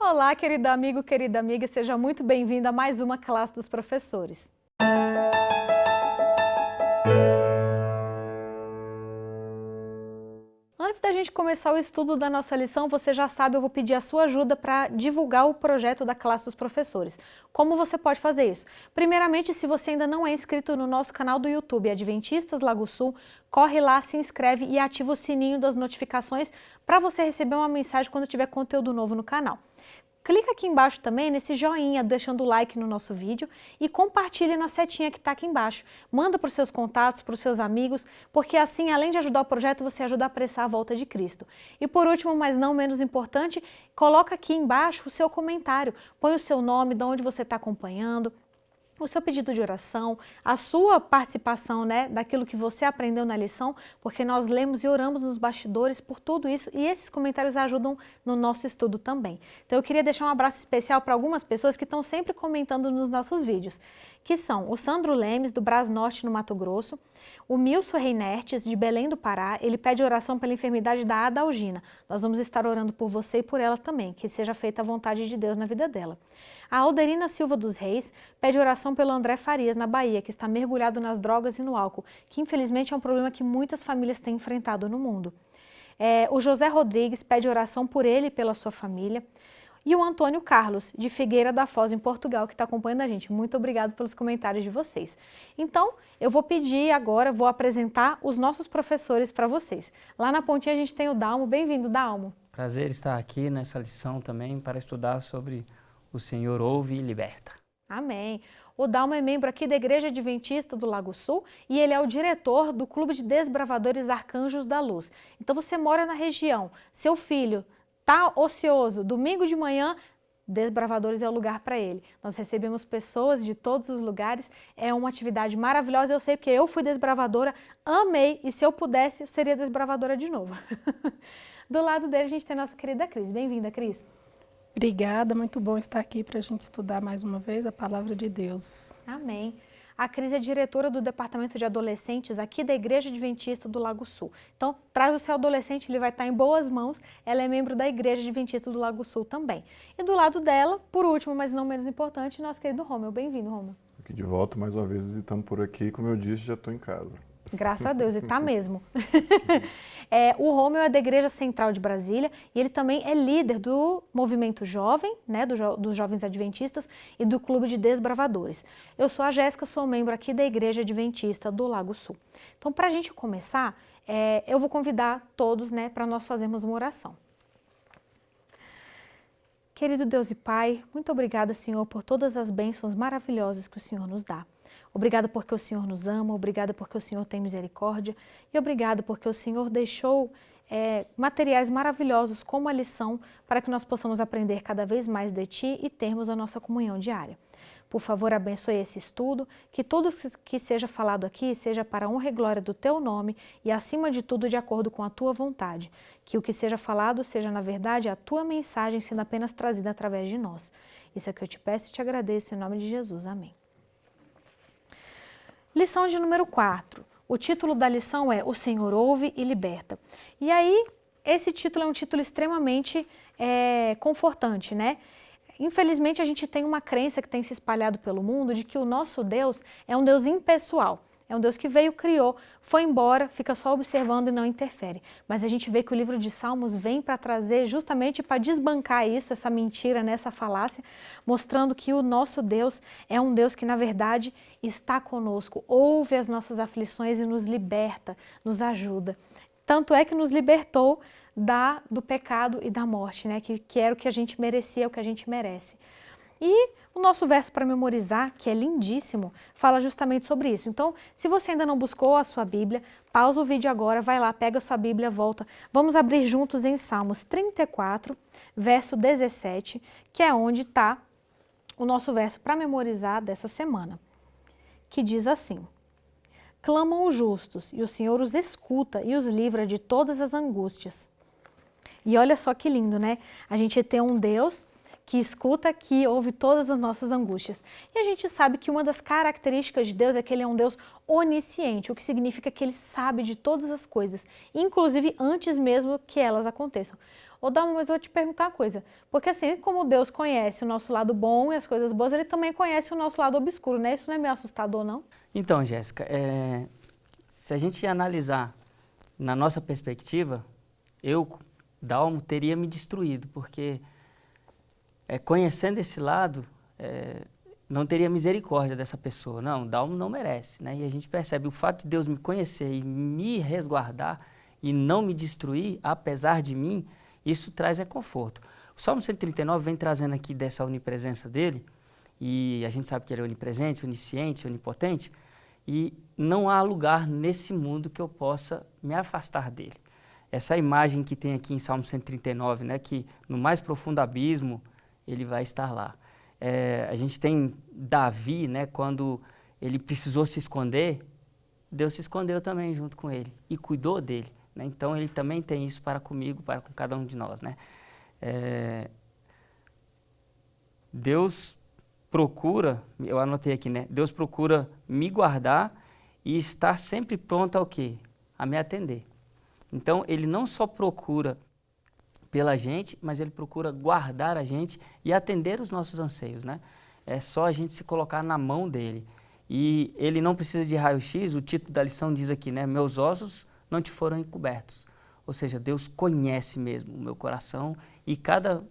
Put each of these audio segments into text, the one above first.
Olá, querido amigo, querida amiga, seja muito bem-vindo a mais uma classe dos professores. Antes da gente começar o estudo da nossa lição, você já sabe, eu vou pedir a sua ajuda para divulgar o projeto da classe dos professores. Como você pode fazer isso? Primeiramente, se você ainda não é inscrito no nosso canal do YouTube Adventistas Lago Sul, corre lá, se inscreve e ativa o sininho das notificações para você receber uma mensagem quando tiver conteúdo novo no canal. Clica aqui embaixo também nesse joinha, deixando o like no nosso vídeo e compartilhe na setinha que está aqui embaixo. Manda para os seus contatos, para os seus amigos, porque assim, além de ajudar o projeto, você ajuda a apressar a volta de Cristo. E por último, mas não menos importante, coloca aqui embaixo o seu comentário. Põe o seu nome, de onde você está acompanhando, o seu pedido de oração, a sua participação, daquilo que você aprendeu na lição, porque nós lemos e oramos nos bastidores por tudo isso e esses comentários ajudam no nosso estudo também. Então eu queria deixar um abraço especial para algumas pessoas que estão sempre comentando nos nossos vídeos, que são o Sandro Lemes, do Brás Norte, no Mato Grosso, o Milson Reinertes, de Belém do Pará, ele pede oração pela enfermidade da Adalgina. Nós vamos estar orando por você e por ela também, que seja feita a vontade de Deus na vida dela. A Alderina Silva dos Reis pede oração pelo André Farias, na Bahia, que está mergulhado nas drogas e no álcool, que infelizmente é um problema que muitas famílias têm enfrentado no mundo. O José Rodrigues pede oração por ele e pela sua família. E o Antônio Carlos, de Figueira da Foz, em Portugal, que está acompanhando a gente. Muito obrigado pelos comentários de vocês. Então, eu vou pedir agora, vou apresentar os nossos professores para vocês. Lá na pontinha a gente tem o Dalmo. Bem-vindo, Dalmo. Prazer estar aqui nessa lição também para estudar sobre o Senhor ouve e liberta. Amém. O Dalmo é membro aqui da Igreja Adventista do Lago Sul e ele é o diretor do Clube de Desbravadores Arcanjos da Luz. Então você mora na região, seu filho está ocioso, domingo de manhã, Desbravadores é o lugar para ele. Nós recebemos pessoas de todos os lugares, é uma atividade maravilhosa, eu sei porque eu fui desbravadora, amei e se eu pudesse eu seria desbravadora de novo. Do lado dele a gente tem a nossa querida Cris. Bem-vinda, Cris. Obrigada, muito bom estar aqui para a gente estudar mais uma vez a Palavra de Deus. Amém. A Cris é diretora do Departamento de Adolescentes aqui da Igreja Adventista do Lago Sul. Então, traz o seu adolescente, ele vai estar em boas mãos. Ela é membro da Igreja Adventista do Lago Sul também. E do lado dela, por último, mas não menos importante, nosso querido Romeu. Bem-vindo, Romeu. Aqui de volta, mais uma vez visitando por aqui. Como eu disse, já estou em casa. Graças a Deus, e tá mesmo. O Romeu é da Igreja Central de Brasília e ele também é líder do movimento jovem, dos jovens adventistas e do Clube de Desbravadores. Eu sou a Jéssica, sou membro aqui da Igreja Adventista do Lago Sul. Então, para a gente começar, eu vou convidar todos para nós fazermos uma oração. Querido Deus e Pai, muito obrigada, Senhor, por todas as bênçãos maravilhosas que o Senhor nos dá. Obrigado porque o Senhor nos ama, obrigado porque o Senhor tem misericórdia e obrigado porque o Senhor deixou materiais maravilhosos como a lição para que nós possamos aprender cada vez mais de Ti e termos a nossa comunhão diária. Por favor, abençoe esse estudo, que tudo que seja falado aqui seja para a honra e glória do Teu nome e, acima de tudo, de acordo com a Tua vontade. Que o que seja falado seja, na verdade, a Tua mensagem sendo apenas trazida através de nós. Isso é o que eu te peço e te agradeço em nome de Jesus. Amém. Lição de número 4. O título da lição é O Senhor ouve e liberta. E aí, esse título é um título extremamente confortante, Infelizmente, a gente tem uma crença que tem se espalhado pelo mundo de que o nosso Deus é um Deus impessoal. É um Deus que veio, criou, foi embora, fica só observando e não interfere. Mas a gente vê que o livro de Salmos vem para trazer justamente para desbancar isso, essa mentira, essa falácia, mostrando que o nosso Deus é um Deus que, na verdade, está conosco, ouve as nossas aflições e nos liberta, nos ajuda. Tanto é que nos libertou do pecado e da morte, que era o que a gente merecia, o que a gente merece. E o nosso verso para memorizar, que é lindíssimo, fala justamente sobre isso. Então, se você ainda não buscou a sua Bíblia, pausa o vídeo agora, vai lá, pega a sua Bíblia, volta. Vamos abrir juntos em Salmos 34, verso 17, que é onde está o nosso verso para memorizar dessa semana, que diz assim: Clamam os justos, e o Senhor os escuta e os livra de todas as angústias. E olha só que lindo, A gente tem um Deus que escuta, que ouve todas as nossas angústias. E a gente sabe que uma das características de Deus é que Ele é um Deus onisciente, o que significa que Ele sabe de todas as coisas, inclusive antes mesmo que elas aconteçam. Ô Dalmo, mas eu vou te perguntar uma coisa, porque assim como Deus conhece o nosso lado bom e as coisas boas, Ele também conhece o nosso lado obscuro, né? Isso não é meio assustador, não? Então, Jéssica, se a gente analisar na nossa perspectiva, eu, Dalmo, teria me destruído, porque conhecendo esse lado, não teria misericórdia dessa pessoa. Não, Dalmo não merece, né? E a gente percebe o fato de Deus me conhecer e me resguardar e não me destruir, apesar de mim, isso traz conforto. O Salmo 139 vem trazendo aqui dessa onipresença dele, e a gente sabe que ele é onipresente, onisciente, onipotente, e não há lugar nesse mundo que eu possa me afastar dele. Essa imagem que tem aqui em Salmo 139, né, que no mais profundo abismo ele vai estar lá. A gente tem Davi, né, quando ele precisou se esconder, Deus se escondeu também junto com ele e cuidou dele, né? Então ele também tem isso para comigo, para com cada um de nós, né? Deus procura, eu anotei aqui, né? Deus procura me guardar e estar sempre pronto ao quê? A me atender. Então ele não só procura pela gente, mas ele procura guardar a gente e atender os nossos anseios, né? É só a gente se colocar na mão dele. E ele não precisa de raio-x, o título da lição diz aqui, né? Meus ossos não te foram encobertos. Ou seja, Deus conhece mesmo o meu coração e cada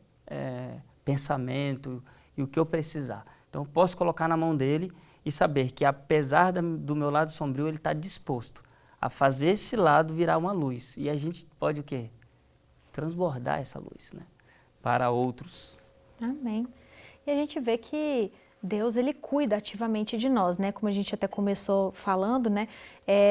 pensamento e o que eu precisar. Então, eu posso colocar na mão dele e saber que, apesar do meu lado sombrio, ele está disposto a fazer esse lado virar uma luz. E a gente pode o quê? Transbordar essa luz, né? Para outros. Amém. E a gente vê que Deus, Ele cuida ativamente de nós, né? Como a gente até começou falando, né?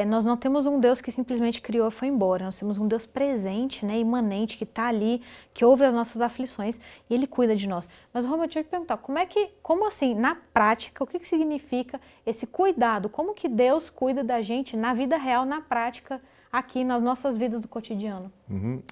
Nós não temos um Deus que simplesmente criou e foi embora. Nós temos um Deus presente, né? Imanente, que está ali, que ouve as nossas aflições e Ele cuida de nós. Mas, Roma, eu te perguntar, como assim, na prática, o que significa esse cuidado? Como que Deus cuida da gente na vida real, na prática, aqui nas nossas vidas do cotidiano?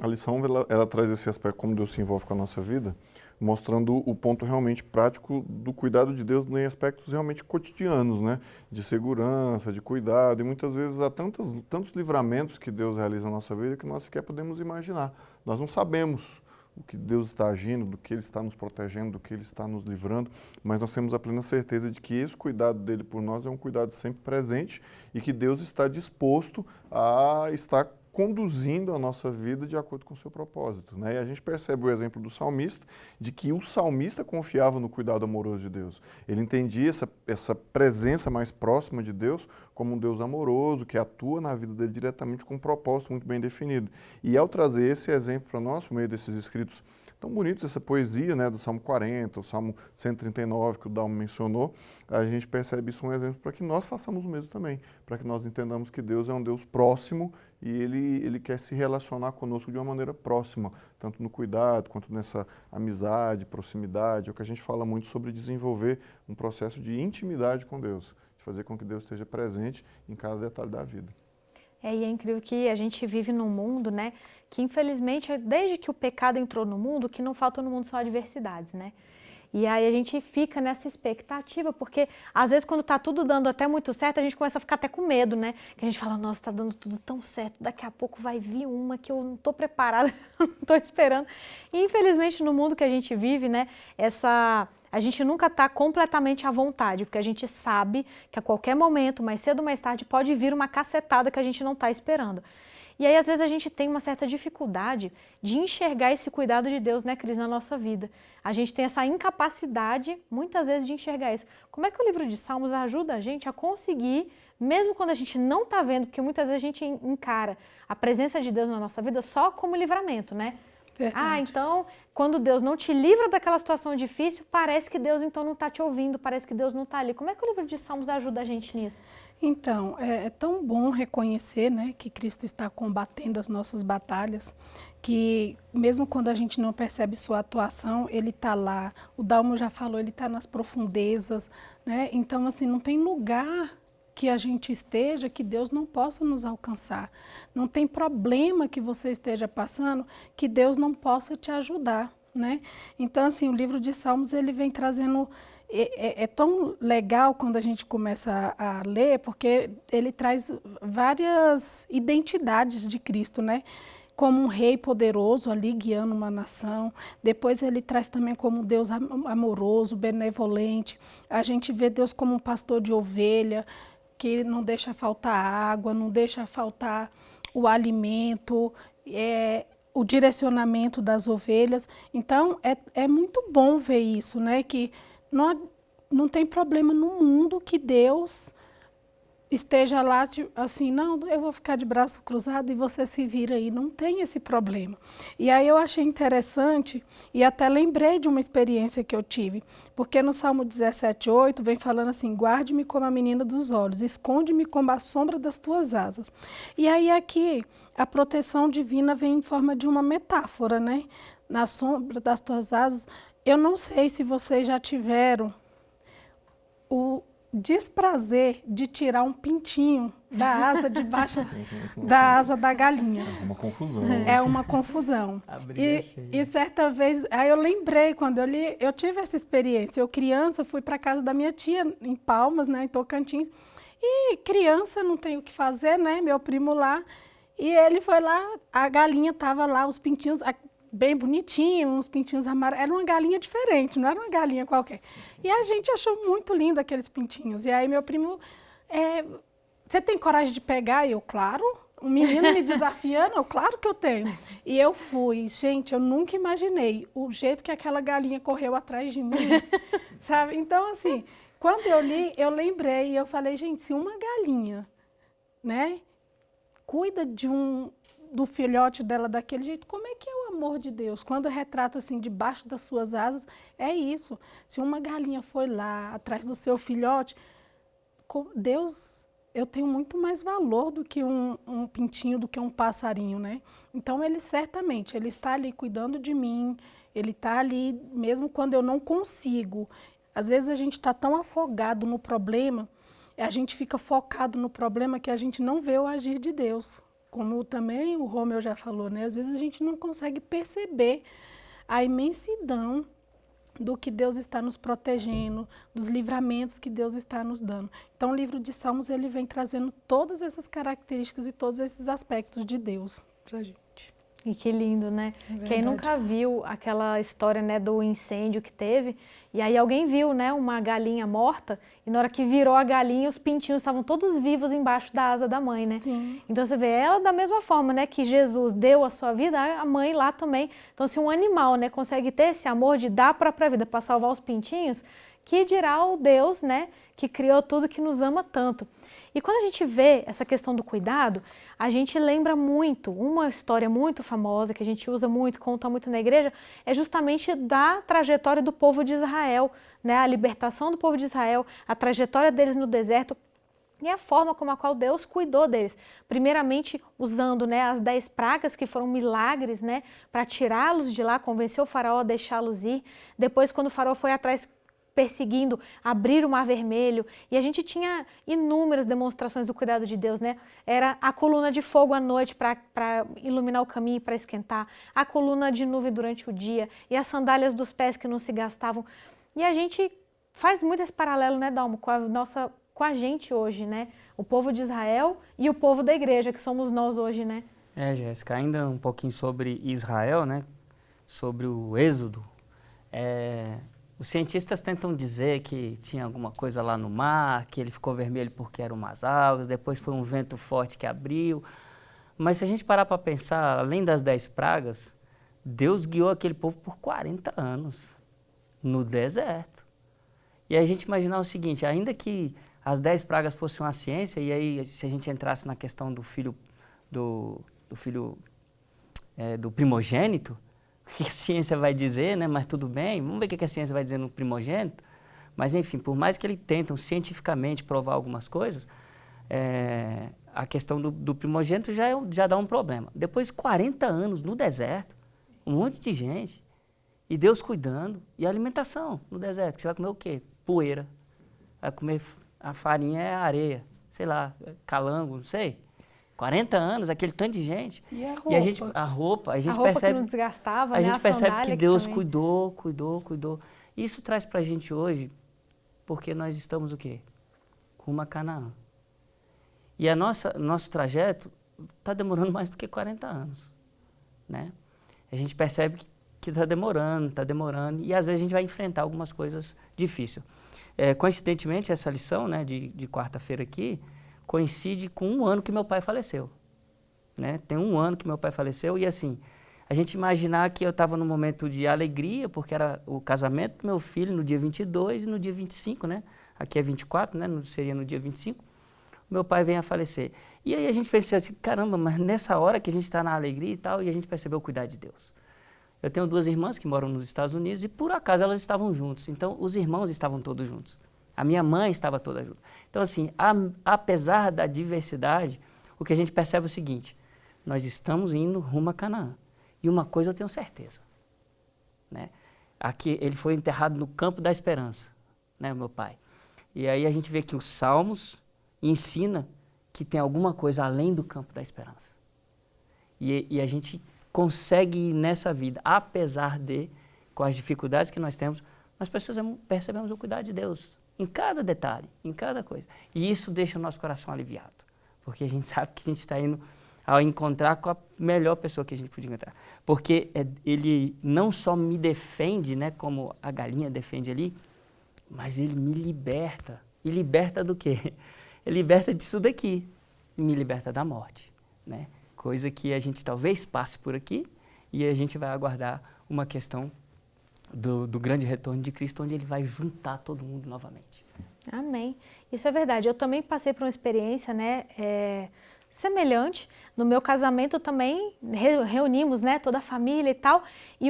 A lição ela traz esse aspecto, como Deus se envolve com a nossa vida, mostrando o ponto realmente prático do cuidado de Deus em aspectos realmente cotidianos, né? De segurança, de cuidado, e muitas vezes há tantos livramentos que Deus realiza na nossa vida que nós sequer podemos imaginar. Nós não sabemos o que Deus está agindo, do que Ele está nos protegendo, do que Ele está nos livrando, mas nós temos a plena certeza de que esse cuidado dele por nós é um cuidado sempre presente e que Deus está disposto a estar conduzindo a nossa vida de acordo com o seu propósito, né? E a gente percebe o exemplo do salmista, de que o salmista confiava no cuidado amoroso de Deus. Ele entendia essa presença mais próxima de Deus como um Deus amoroso, que atua na vida dele diretamente com um propósito muito bem definido. E ao trazer esse exemplo para nós, por meio desses escritos tão bonitos, essa poesia, né, do Salmo 40, o Salmo 139, que o Dalmo mencionou, a gente percebe isso um exemplo para que nós façamos o mesmo também, para que nós entendamos que Deus é um Deus próximo e Ele quer se relacionar conosco de uma maneira próxima, tanto no cuidado, quanto nessa amizade, proximidade, é o que a gente fala muito sobre desenvolver um processo de intimidade com Deus, de fazer com que Deus esteja presente em cada detalhe da vida. E é incrível que a gente vive num mundo, né, que infelizmente, desde que o pecado entrou no mundo, o que não falta no mundo são adversidades, né? E aí a gente fica nessa expectativa, porque às vezes quando tá tudo dando até muito certo, a gente começa a ficar até com medo, né? Que a gente fala, nossa, tá dando tudo tão certo, daqui a pouco vai vir uma que eu não tô preparada, não tô esperando. E infelizmente no mundo que a gente vive, né, a gente nunca está completamente à vontade, porque a gente sabe que a qualquer momento, mais cedo ou mais tarde, pode vir uma cacetada que a gente não está esperando. E aí, às vezes, a gente tem uma certa dificuldade de enxergar esse cuidado de Deus, né, Cris, na nossa vida. A gente tem essa incapacidade, muitas vezes, de enxergar isso. Como é que o livro de Salmos ajuda a gente a conseguir, mesmo quando a gente não está vendo, porque muitas vezes a gente encara a presença de Deus na nossa vida só como livramento, né? Verdade. Então, quando Deus não te livra daquela situação difícil, parece que Deus então não está te ouvindo, parece que Deus não está ali. Como é que o livro de Salmos ajuda a gente nisso? Então, é tão bom reconhecer, né, que Cristo está combatendo as nossas batalhas, que mesmo quando a gente não percebe sua atuação, Ele está lá. O Dalmo já falou, Ele está nas profundezas, né? Então, assim, não tem lugar que a gente esteja que Deus não possa nos alcançar. Não tem problema que você esteja passando que Deus não possa te ajudar, né? Então, assim, o livro de Salmos, ele vem trazendo... É tão legal quando a gente começa a ler, porque ele traz várias identidades de Cristo, né? como um rei poderoso ali guiando uma nação. Depois ele traz também como um Deus amoroso, benevolente. A gente vê Deus como um pastor de ovelha, que não deixa faltar água, não deixa faltar o alimento, o direcionamento das ovelhas. Então, é muito bom ver isso, né? Que não tem problema no mundo que Deus esteja lá, assim, não, eu vou ficar de braço cruzado e você se vira aí. Não tem esse problema. E aí eu achei interessante e até lembrei de uma experiência que eu tive, porque no Salmo 17:8 vem falando assim, guarde-me como a menina dos olhos, esconde-me como a sombra das tuas asas. E aí aqui a proteção divina vem em forma de uma metáfora, né? Na sombra das tuas asas. Eu não sei se vocês já tiveram o desprazer de tirar um pintinho da asa debaixo da asa da galinha. É uma confusão. É uma confusão. E certa vez, aí eu lembrei, quando eu li, eu tive essa experiência. Eu criança, fui para casa da minha tia, em Palmas, né, em Tocantins. E criança não tem o que fazer, né, meu primo lá. E ele foi lá, a galinha estava lá, os pintinhos bem bonitinhos, uns pintinhos amarelos. Era uma galinha diferente, não era uma galinha qualquer. E a gente achou muito lindo aqueles pintinhos. E aí meu primo, você tem coragem de pegar? E eu, claro. Um menino me desafiando, eu, claro que eu tenho. E eu fui. Gente, eu nunca imaginei o jeito que aquela galinha correu atrás de mim, sabe? Então, assim, quando eu li, eu lembrei e eu falei, gente, se uma galinha, né, cuida do filhote dela daquele jeito, como é que é o amor de Deus? Quando retrata assim, debaixo das suas asas, é isso. Se uma galinha foi lá, atrás do seu filhote, Deus, eu tenho muito mais valor do que um pintinho, do que um passarinho, né? Então, ele certamente, ele está ali cuidando de mim, ele está ali, mesmo quando eu não consigo. Às vezes a gente está tão afogado no problema, a gente fica focado no problema que a gente não vê o agir de Deus. Como também o Romeu já falou, né? Às vezes a gente não consegue perceber a imensidão do que Deus está nos protegendo, dos livramentos que Deus está nos dando. Então, o livro de Salmos, ele vem trazendo todas essas características e todos esses aspectos de Deus para a gente. E que lindo, né? Quem nunca viu aquela história, né, do incêndio que teve, e aí alguém viu, né, uma galinha morta, e na hora que virou a galinha, os pintinhos estavam todos vivos embaixo da asa da mãe, né? Sim. Então você vê, ela da mesma forma, né, que Jesus deu a sua vida, a mãe lá também. Então se um animal, né, consegue ter esse amor de dar a própria vida para salvar os pintinhos, que dirá o Deus, né, que criou tudo, que nos ama tanto. E quando a gente vê essa questão do cuidado, a gente lembra muito, uma história muito famosa, que a gente usa muito, conta muito na igreja, é justamente da trajetória do povo de Israel, né? A libertação do povo de Israel, a trajetória deles no deserto e a forma como a qual Deus cuidou deles. Primeiramente usando, né, as 10 pragas, que foram milagres, né, para tirá-los de lá, convencer o faraó a deixá-los ir. Depois, quando o faraó foi atrás perseguindo, abrir o Mar Vermelho, e a gente tinha inúmeras demonstrações do cuidado de Deus, né? Era a coluna de fogo à noite para iluminar o caminho, para esquentar, a coluna de nuvem durante o dia, e as sandálias dos pés que não se gastavam. E a gente faz muito esse paralelo, né, Dalmo, com a gente hoje, né? O povo de Israel e o povo da igreja, que somos nós hoje, né? Jéssica, ainda um pouquinho sobre Israel, né? Sobre o Êxodo. Os cientistas tentam dizer que tinha alguma coisa lá no mar, que ele ficou vermelho porque eram umas algas, depois foi um vento forte que abriu. Mas se a gente parar para pensar, além das 10 pragas, Deus guiou aquele povo por 40 anos no deserto. E a gente imaginar o seguinte, ainda que as 10 pragas fossem uma ciência, e aí se a gente entrasse na questão do filho do primogênito, o que a ciência vai dizer, né? Mas tudo bem, vamos ver o que a ciência vai dizer no primogênito. Mas, enfim, por mais que eles tentam cientificamente provar algumas coisas, a questão do primogênito já dá um problema. Depois de 40 anos no deserto, um monte de gente, e Deus cuidando, e a alimentação no deserto, que você vai comer o quê? Poeira. Vai comer, a farinha é areia, sei lá, calango, não sei. 40 anos, aquele tanto de gente. E a roupa? E a roupa Que não desgastava, a né? gente percebe que Deus também cuidou. Isso traz pra gente hoje, porque nós estamos o quê? Rumo a Canaã. E nosso trajeto está demorando mais do que 40 anos. né? A gente percebe que está demorando, e às vezes a gente vai enfrentar algumas coisas difíceis. Coincidentemente, essa lição, né, de quarta-feira aqui, coincide com 1 ano que meu pai faleceu, né? Tem 1 ano que meu pai faleceu e assim, a gente imaginar que eu estava num momento de alegria, porque era o casamento do meu filho no dia 22 e no dia 25, né? Aqui é 24, né? Seria no dia 25. Meu pai vem a falecer. E aí a gente fez assim, caramba, mas nessa hora que a gente está na alegria e tal, e a gente percebeu o cuidado de Deus. Eu tenho 2 irmãs que moram nos Estados Unidos e por acaso elas estavam juntos. Então os irmãos estavam todos juntos. A minha mãe estava toda junto. Então assim, apesar da diversidade, o que a gente percebe é o seguinte, nós estamos indo rumo a Canaã. E uma coisa eu tenho certeza, né? Aqui ele foi enterrado no campo da esperança, né, meu pai. E aí a gente vê que os Salmos ensina que tem alguma coisa além do campo da esperança. E a gente consegue ir nessa vida, apesar de, com as dificuldades que nós temos, nós percebemos o cuidado de Deus em cada detalhe, em cada coisa. E isso deixa o nosso coração aliviado, porque a gente sabe que a gente está indo ao encontrar com a melhor pessoa que a gente podia encontrar. Porque ele não só me defende, né, como a galinha defende ali, mas ele me liberta. E liberta do quê? Ele liberta disso daqui, e me liberta da morte, né? Coisa que a gente talvez passe por aqui e a gente vai aguardar uma questão do grande retorno de Cristo, onde ele vai juntar todo mundo novamente. Amém. Isso é verdade. Eu também passei por uma experiência, né, semelhante. No meu casamento também reunimos, né, toda a família e tal. E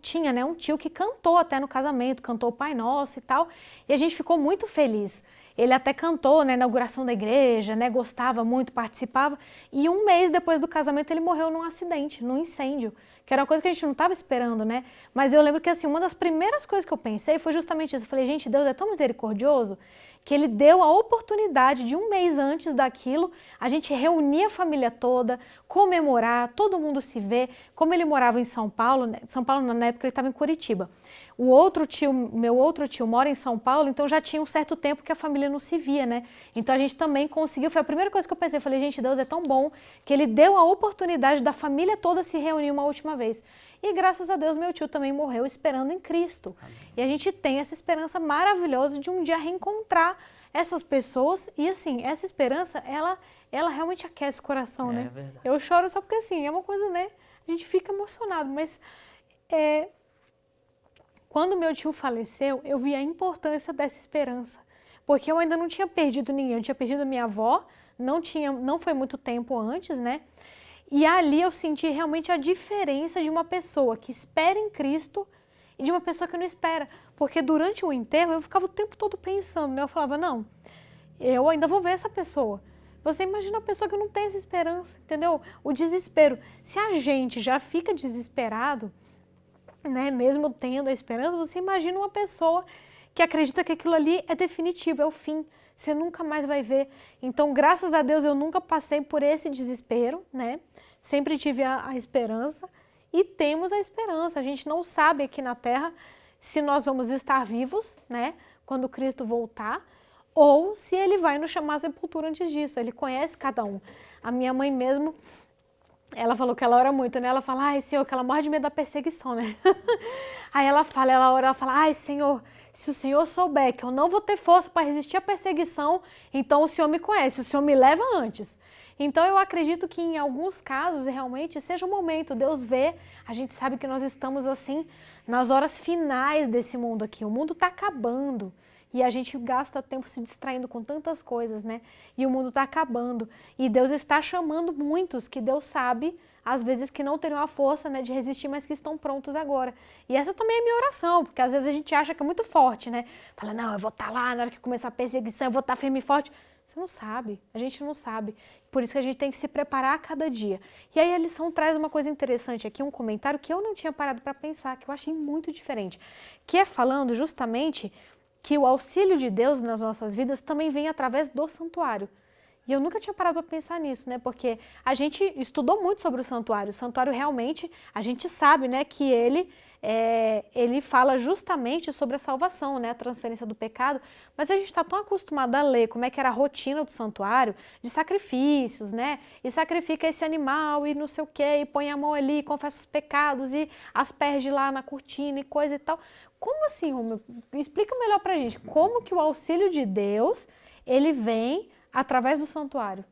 tinha, né, um tio que cantou até no casamento, cantou o Pai Nosso e tal. E a gente ficou muito feliz. Ele até cantou na inauguração da igreja, né, gostava muito, participava. E 1 mês depois do casamento ele morreu num acidente, num incêndio, que era uma coisa que a gente não estava esperando, né? Mas eu lembro que assim, uma das primeiras coisas que eu pensei foi justamente isso. Eu falei, gente, Deus é tão misericordioso que ele deu a oportunidade de 1 mês antes daquilo, a gente reunir a família toda, comemorar, todo mundo se ver. Como ele morava em São Paulo, né? São Paulo na época ele estava em Curitiba. Meu outro tio mora em São Paulo, então já tinha um certo tempo que a família não se via, né? Então a gente também conseguiu, foi a primeira coisa que eu pensei, eu falei, gente, Deus é tão bom que ele deu a oportunidade da família toda se reunir uma última vez. E graças a Deus meu tio também morreu esperando em Cristo. Amém. E a gente tem essa esperança maravilhosa de um dia reencontrar essas pessoas e assim, essa esperança, ela realmente aquece o coração, né? Verdade. Eu choro só porque assim, é uma coisa, né? A gente fica emocionado, mas quando meu tio faleceu, eu vi a importância dessa esperança, porque eu ainda não tinha perdido ninguém, eu tinha perdido a minha avó, não foi muito tempo antes, né? E ali eu senti realmente a diferença de uma pessoa que espera em Cristo e de uma pessoa que não espera, porque durante o enterro eu ficava o tempo todo pensando, né? Eu falava, não, eu ainda vou ver essa pessoa. Você imagina uma pessoa que não tem essa esperança, entendeu? O desespero. Se a gente já fica desesperado, né, mesmo tendo a esperança, você imagina uma pessoa que acredita que aquilo ali é definitivo, é o fim, você nunca mais vai ver. Então, graças a Deus, eu nunca passei por esse desespero, né? Sempre tive a esperança e temos a esperança. A gente não sabe aqui na Terra se nós vamos estar vivos, né, quando Cristo voltar, ou se ele vai nos chamar à sepultura antes disso. Ele conhece cada um. A minha mãe mesmo, ela falou que ela ora muito, né? Ela fala, ai, Senhor, que ela morre de medo da perseguição, né? Aí ela ora, ela fala, ai, Senhor, se o Senhor souber que eu não vou ter força para resistir à perseguição, então o Senhor me conhece, o Senhor me leva antes. Então eu acredito que em alguns casos realmente seja o momento, Deus vê, a gente sabe que nós estamos assim nas horas finais desse mundo aqui, o mundo está acabando. E a gente gasta tempo se distraindo com tantas coisas, né? E o mundo está acabando. E Deus está chamando muitos que Deus sabe, às vezes, que não teriam a força, né, de resistir, mas que estão prontos agora. E essa também é a minha oração, porque às vezes a gente acha que é muito forte, né? Fala, não, eu vou estar lá na hora que começar a perseguição, eu vou estar firme e forte. Você não sabe, a gente não sabe. Por isso que a gente tem que se preparar a cada dia. E aí a lição traz uma coisa interessante aqui, um comentário que eu não tinha parado para pensar, que eu achei muito diferente. Que é falando justamente que o auxílio de Deus nas nossas vidas também vem através do santuário. E eu nunca tinha parado para pensar nisso, né? Porque a gente estudou muito sobre o santuário. O santuário realmente, a gente sabe, né, que ele ele fala justamente sobre a salvação, né, a transferência do pecado, mas a gente está tão acostumado a ler como é que era a rotina do santuário, de sacrifícios, né, e sacrifica esse animal e não sei o quê, e põe a mão ali, confessa os pecados e asperge lá na cortina e coisa e tal. Como assim, Rômulo? Explica melhor pra gente, como que o auxílio de Deus, ele vem através do santuário?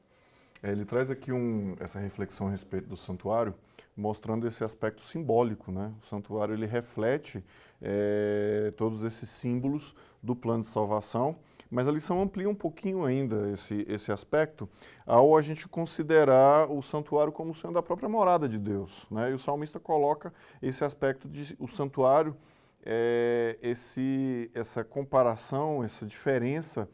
Ele traz aqui essa reflexão a respeito do santuário, mostrando esse aspecto simbólico, né? O santuário, ele reflete todos esses símbolos do plano de salvação, mas a lição amplia um pouquinho ainda esse aspecto ao a gente considerar o santuário como sendo a própria morada de Deus, né? E o salmista coloca esse aspecto de o santuário, essa comparação, essa diferença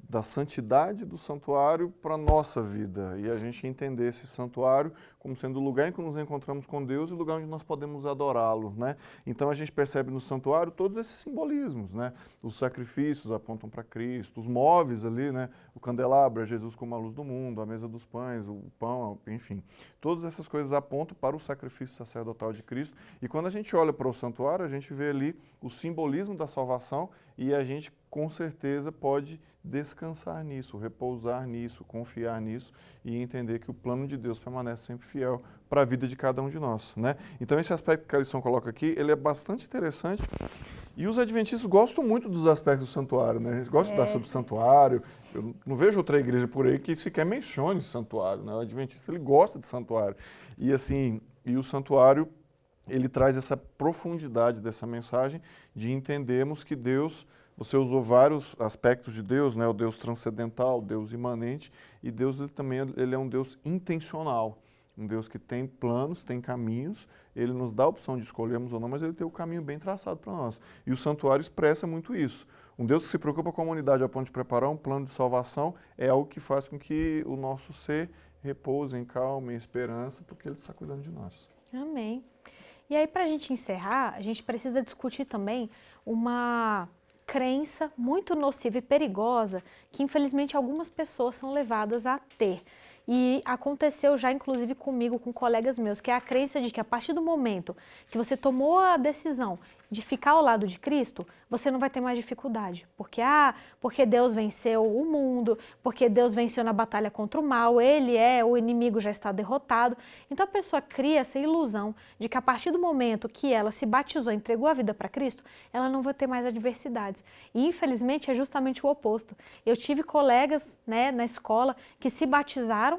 da santidade do santuário para a nossa vida, e a gente entender esse santuário como sendo o lugar em que nos encontramos com Deus e o lugar onde nós podemos adorá-lo, né? Então a gente percebe no santuário todos esses simbolismos, né? Os sacrifícios apontam para Cristo, os móveis ali, né? O candelabro é Jesus como a luz do mundo, a mesa dos pães, o pão, enfim. Todas essas coisas apontam para o sacrifício sacerdotal de Cristo, e quando a gente olha para o santuário, a gente vê ali o simbolismo da salvação, e a gente com certeza pode descansar nisso, repousar nisso, confiar nisso e entender que o plano de Deus permanece sempre fiel para a vida de cada um de nós, né? Então esse aspecto que a lição coloca aqui, ele é bastante interessante, e os adventistas gostam muito dos aspectos do santuário, né? Eles gostam de estudar sobre santuário. Eu não vejo outra igreja por aí que sequer mencione santuário, né? O adventista, ele gosta de santuário. E assim, o santuário, ele traz essa profundidade dessa mensagem de entendermos que Deus, você usou vários aspectos de Deus, né? O Deus transcendental, o Deus imanente, e Deus ele é um Deus intencional, um Deus que tem planos, tem caminhos, ele nos dá a opção de escolhermos ou não, mas ele tem o caminho bem traçado para nós. E o santuário expressa muito isso. Um Deus que se preocupa com a humanidade a ponto de preparar um plano de salvação é algo que faz com que o nosso ser repouse em calma e esperança, porque ele está cuidando de nós. Amém. E aí, para a gente encerrar, a gente precisa discutir também uma crença muito nociva e perigosa que, infelizmente, algumas pessoas são levadas a ter. E aconteceu já, inclusive, comigo, com colegas meus, que é a crença de que a partir do momento que você tomou a decisão de ficar ao lado de Cristo, você não vai ter mais dificuldade. Porque Deus venceu o mundo, porque Deus venceu na batalha contra o mal, o inimigo já está derrotado. Então a pessoa cria essa ilusão de que a partir do momento que ela se batizou, entregou a vida para Cristo, ela não vai ter mais adversidades. E infelizmente é justamente o oposto. Eu tive colegas, né, na escola que se batizaram,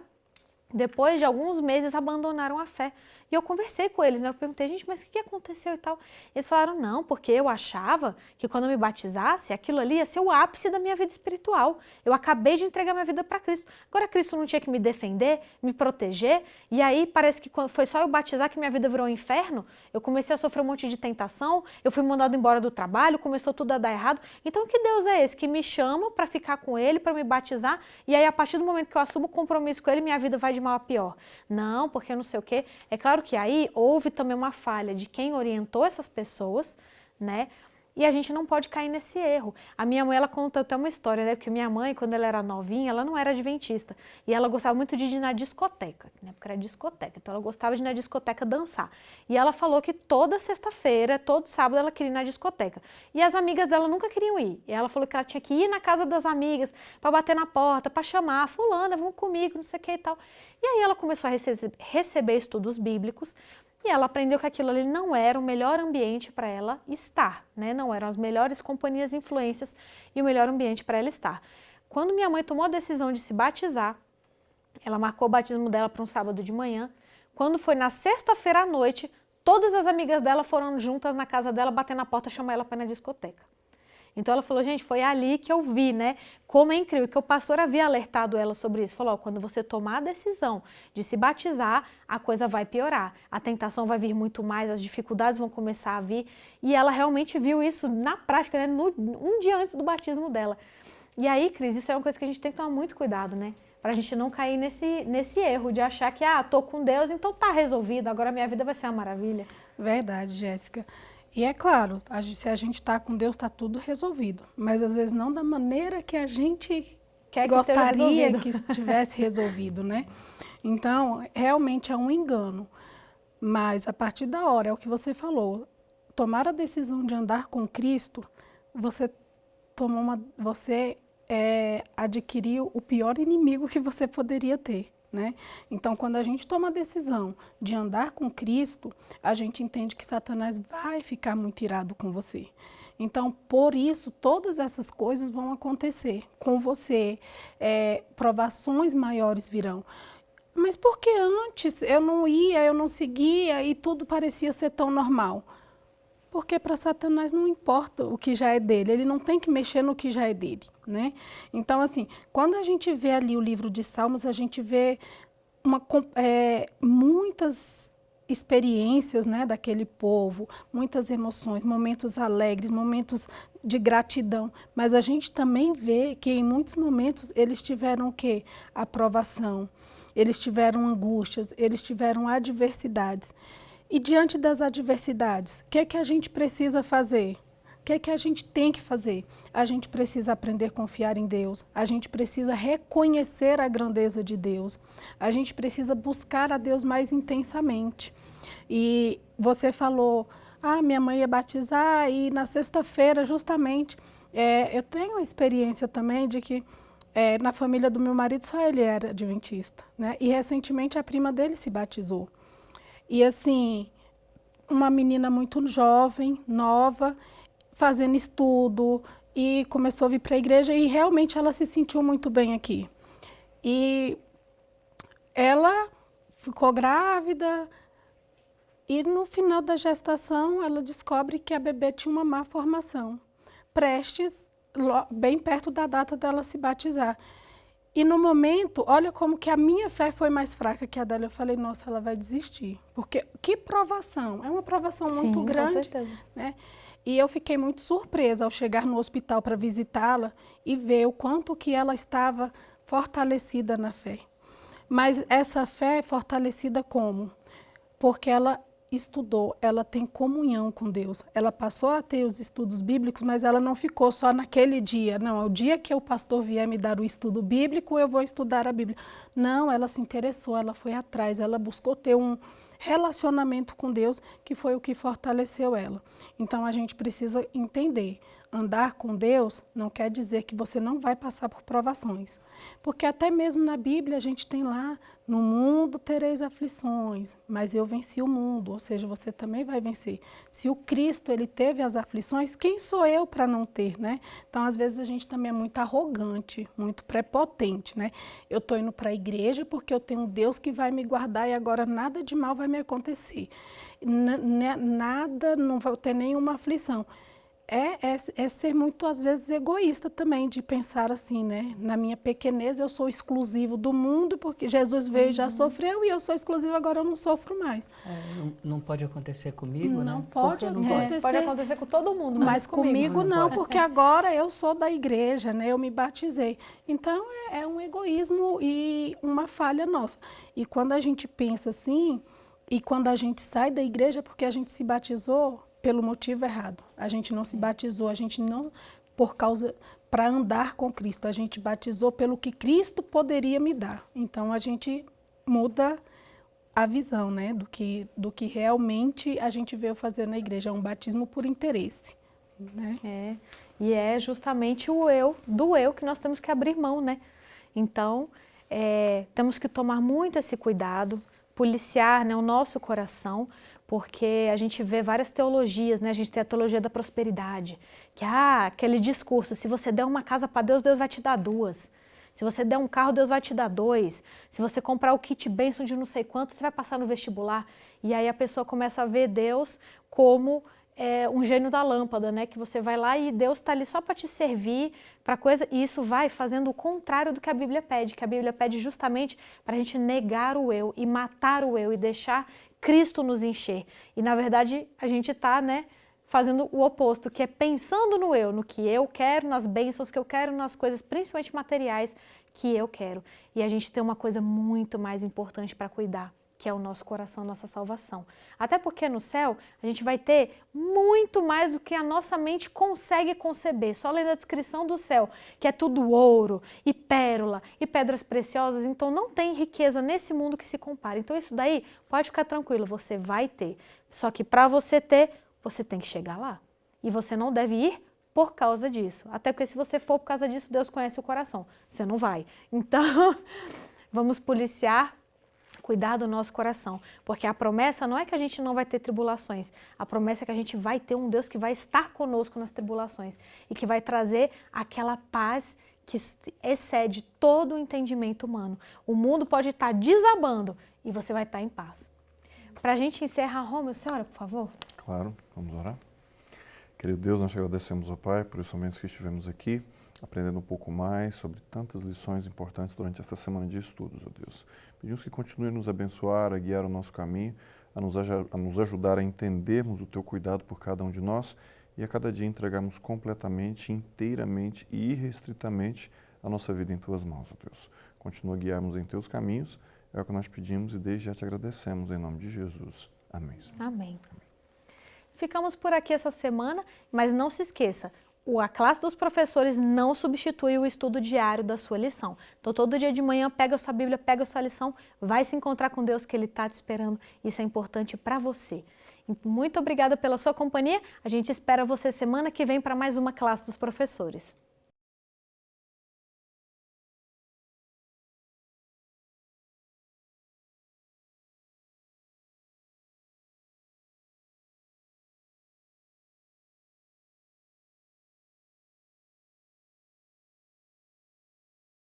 depois de alguns meses abandonaram a fé. E eu conversei com eles, né? Eu perguntei, gente, mas o que aconteceu e tal? Eles falaram, não, porque eu achava que quando eu me batizasse, aquilo ali ia ser o ápice da minha vida espiritual. Eu acabei de entregar minha vida para Cristo. Agora Cristo não tinha que me defender, me proteger, e aí parece que foi só eu batizar que minha vida virou um inferno. Eu comecei a sofrer um monte de tentação, eu fui mandado embora do trabalho, começou tudo a dar errado. Então que Deus é esse que me chama para ficar com Ele, para me batizar, e aí a partir do momento que eu assumo o compromisso com Ele, minha vida vai de mal a pior? Não, porque eu não sei o quê. É claro que aí houve também uma falha de quem orientou essas pessoas, né? E a gente não pode cair nesse erro. A minha mãe, ela conta até uma história, né? Porque minha mãe, quando ela era novinha, ela não era adventista. E ela gostava muito de ir na discoteca, né? Porque era discoteca. Então ela gostava de ir na discoteca dançar. E ela falou que toda sexta-feira, todo sábado, ela queria ir na discoteca. E as amigas dela nunca queriam ir. E ela falou que ela tinha que ir na casa das amigas para bater na porta, para chamar, fulana, vamos comigo, não sei o que e tal. E aí ela começou a receber estudos bíblicos, e ela aprendeu que aquilo ali não era o melhor ambiente para ela estar, né? Não eram as melhores companhias e influências e o melhor ambiente para ela estar. Quando minha mãe tomou a decisão de se batizar, ela marcou o batismo dela para um sábado de manhã. Quando foi na sexta-feira à noite, todas as amigas dela foram juntas na casa dela, bater na porta, chamar ela para ir na discoteca. Então ela falou, gente, foi ali que eu vi, né, como é incrível, que o pastor havia alertado ela sobre isso. Falou, quando você tomar a decisão de se batizar, a coisa vai piorar, a tentação vai vir muito mais, as dificuldades vão começar a vir. E ela realmente viu isso na prática, né, um dia antes do batismo dela. E aí, Cris, isso é uma coisa que a gente tem que tomar muito cuidado, né? Para a gente não cair nesse erro de achar que, tô com Deus, então tá resolvido, agora minha vida vai ser uma maravilha. Verdade, Jéssica. E é claro, se a gente está com Deus, está tudo resolvido. Mas às vezes não da maneira que a gente gostaria que estivesse resolvido, né? Então, realmente é um engano. Mas a partir da hora, é o que você falou, tomar a decisão de andar com Cristo, você adquiriu o pior inimigo que você poderia ter, né? Então, quando a gente toma a decisão de andar com Cristo, a gente entende que Satanás vai ficar muito irado com você. Então, por isso, todas essas coisas vão acontecer com você, provações maiores virão. Mas por que antes eu não ia, eu não seguia e tudo parecia ser tão normal? Porque para Satanás não importa o que já é dele, ele não tem que mexer no que já é dele, né? Então, assim, quando a gente vê ali o livro de Salmos, a gente vê muitas experiências, né, daquele povo, muitas emoções, momentos alegres, momentos de gratidão, mas a gente também vê que em muitos momentos eles tiveram o quê? Aprovação, eles tiveram angústias, eles tiveram adversidades. E diante das adversidades, o que é que a gente precisa fazer? O que é que a gente tem que fazer? A gente precisa aprender a confiar em Deus, a gente precisa reconhecer a grandeza de Deus, a gente precisa buscar a Deus mais intensamente. E você falou, minha mãe ia batizar e na sexta-feira, justamente, eu tenho a experiência também de que na família do meu marido só ele era adventista, né? E recentemente a prima dele se batizou. E assim, uma menina muito jovem, nova, fazendo estudo e começou a vir para a igreja e realmente ela se sentiu muito bem aqui. E ela ficou grávida e no final da gestação ela descobre que a bebê tinha uma má formação, prestes, bem perto da data dela se batizar. E no momento, olha como que a minha fé foi mais fraca que a dela. Eu falei, nossa, ela vai desistir. Porque que provação, é uma provação muito grande, né? E eu fiquei muito surpresa ao chegar no hospital para visitá-la e ver o quanto que ela estava fortalecida na fé. Mas essa fé é fortalecida como? Porque ela estudou, ela tem comunhão com Deus. Ela passou a ter os estudos bíblicos, mas ela não ficou só naquele dia. Não, o dia que o pastor vier me dar o estudo bíblico, eu vou estudar a Bíblia. Não, ela se interessou, ela foi atrás, ela buscou ter um relacionamento com Deus, que foi o que fortaleceu ela. Então, a gente precisa entender, andar com Deus não quer dizer que você não vai passar por provações. Porque até mesmo na Bíblia a gente tem lá, no mundo tereis aflições, mas eu venci o mundo, ou seja, você também vai vencer. Se o Cristo, ele teve as aflições, quem sou eu para não ter, né? Então, às vezes a gente também é muito arrogante, muito prepotente, né? Eu estou indo para a igreja porque eu tenho um Deus que vai me guardar e agora nada de mal vai me acontecer. Nada, não vai ter nenhuma aflição. É ser muito, às vezes, egoísta também, de pensar assim, né? Na minha pequenez, eu sou exclusivo do mundo, porque Jesus veio e já sofreu, e eu sou exclusivo, agora eu não sofro mais. Não pode acontecer comigo, não né? Pode acontecer. Pode acontecer com todo mundo, mas comigo não, porque agora eu sou da igreja, né? Eu me batizei. Então, é um egoísmo e uma falha nossa. E quando a gente pensa assim, e quando a gente sai da igreja, é porque a gente se batizou pelo motivo errado. A gente não se batizou, a gente não para andar com Cristo, a gente batizou pelo que Cristo poderia me dar. Então a gente muda a visão, né, do que realmente a gente veio fazer na igreja, é um batismo por interesse, né? E é justamente o eu que nós temos que abrir mão, né? Então, temos que tomar muito esse cuidado, policiar, né, o nosso coração, porque a gente vê várias teologias, né? A gente tem a teologia da prosperidade, que aquele discurso, se você der uma casa para Deus, Deus vai te dar 2. Se você der um carro, Deus vai te dar 2. Se você comprar o kit bênção de não sei quanto, você vai passar no vestibular. E aí a pessoa começa a ver Deus como um gênio da lâmpada, né? Que você vai lá e Deus está ali só para te servir, para coisa. E isso vai fazendo o contrário do que a Bíblia pede, que a Bíblia pede justamente para a gente negar o eu e matar o eu e deixar Cristo nos encher. E na verdade a gente está, né, fazendo o oposto, que é pensando no eu, no que eu quero, nas bênçãos que eu quero, nas coisas principalmente materiais que eu quero. E a gente tem uma coisa muito mais importante para cuidar, que é o nosso coração, a nossa salvação. Até porque no céu a gente vai ter muito mais do que a nossa mente consegue conceber. Só lendo a descrição do céu, que é tudo ouro e pérola e pedras preciosas, então não tem riqueza nesse mundo que se compare. Então isso daí pode ficar tranquilo, você vai ter. Só que para você ter, você tem que chegar lá. E você não deve ir por causa disso. Até porque se você for por causa disso, Deus conhece o coração. Você não vai. Então, vamos policiar, cuidar do nosso coração. Porque a promessa não é que a gente não vai ter tribulações. A promessa é que a gente vai ter um Deus que vai estar conosco nas tribulações. E que vai trazer aquela paz que excede todo o entendimento humano. O mundo pode estar desabando e você vai estar em paz. Para a gente encerrar, Rômulo, você ora, por favor? Claro, vamos orar. Querido Deus, nós te agradecemos, ó Pai, por esses momentos que estivemos aqui, aprendendo um pouco mais sobre tantas lições importantes durante esta semana de estudos, ó Deus. Pedimos que continue a nos abençoar, a guiar o nosso caminho, a nos ajudar a entendermos o Teu cuidado por cada um de nós e a cada dia entregarmos completamente, inteiramente e irrestritamente a nossa vida em Tuas mãos, ó Deus. Continua a guiarmos em Teus caminhos, é o que nós pedimos e desde já te agradecemos, em nome de Jesus. Amém. Amém. Ficamos por aqui essa semana, mas não se esqueça, a classe dos professores não substitui o estudo diário da sua lição. Então, todo dia de manhã, pega a sua Bíblia, pega a sua lição, vai se encontrar com Deus que Ele está te esperando. Isso é importante para você. Muito obrigada pela sua companhia. A gente espera você semana que vem para mais uma classe dos professores.